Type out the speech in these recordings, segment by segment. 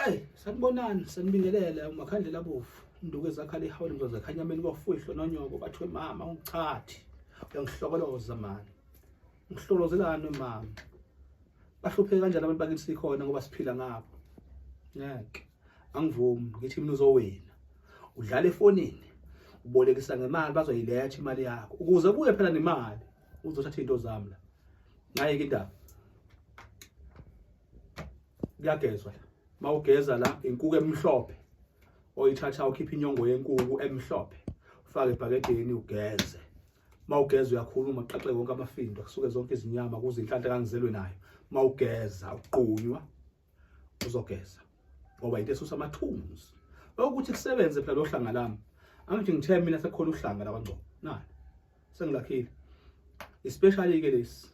Hayi sanibonani sanibingelela umakhandlela abovu induku ezakhala ihawule mzozo ekhanyameni kwafuyihlo nonyoko bathiwe mama ungichathi uyangihlokoloza mani ngihlolozelani mama bahlupheke kanjani abantu bakithi sikhona ngoba siphila ngabo ngeke angivumi ngithi mina uzowena udlala efonini ubolekisa ngemali bazoyiletha imali yakho ukuze kuye phela nemali uzothatha into zami la ngaye ke indaba kuyagezwa mawugeza la inkuku emhlophe oyithatha ukhipha inyongo yenkuku emhlophe ufake ebhakedeni ugeze mawugeza uyakhuluma uqaqe wonke amafindo kusuke zonke izinyama kuze inhlanhla kangizelwe nayo mawugeza uqunywa uzogeza ngoba into esusa amathunzi ukuthi kusebenze phela lo hlanga lami angithi ngithe mina sekukhona uhlanga la kwaNgcobo nani sengilakhile especially ke lesi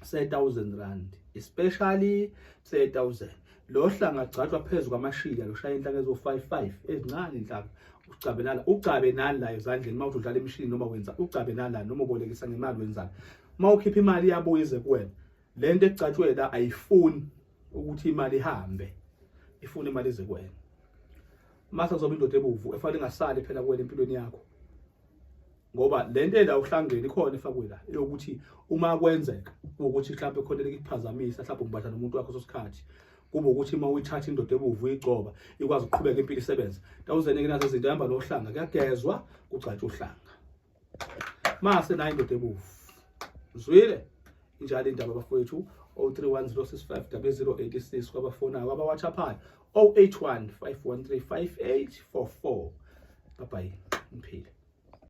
se1000 especially se1000 lo hlanga gcatshwa phezulu kwamashiya lo shaya inhlaka ezo55 ezincane inhlaka ucabe nani la ezandleni mawuthi udlala emishini noma wenza ucabe nani noma ubolekisa ngemali wenzani mawukhipha imali yabuye ize kuwena lento egcatshwe la ayifuni ukuthi imali ihambe ifuna imali ize kuwena mase kuzoba indoda ebuvu efanele ingasali phela kuwena empilweni yakho ngoba lento la uhlangene ikhona efakwe la eyokuthi uma kwenzeka ukuthi mhlawumbe khona lekuphazamisa mhlawumbe ubatha nomuntu wakho sosikhathi kube ukuthi uma uyithatha indoda ebuvu uyigcoba ikwazi ukuqhubeka impilo isebenza tawuzene nazo izinto ehamba nohlanga kuyagezwa kugcatshwa uhlanga mase nayo indoda ebuvu zwile injalo indaba bafowethu 0310650086 kwabafona kwaba-WhatsApp 081 513 5844 bye bye mphile.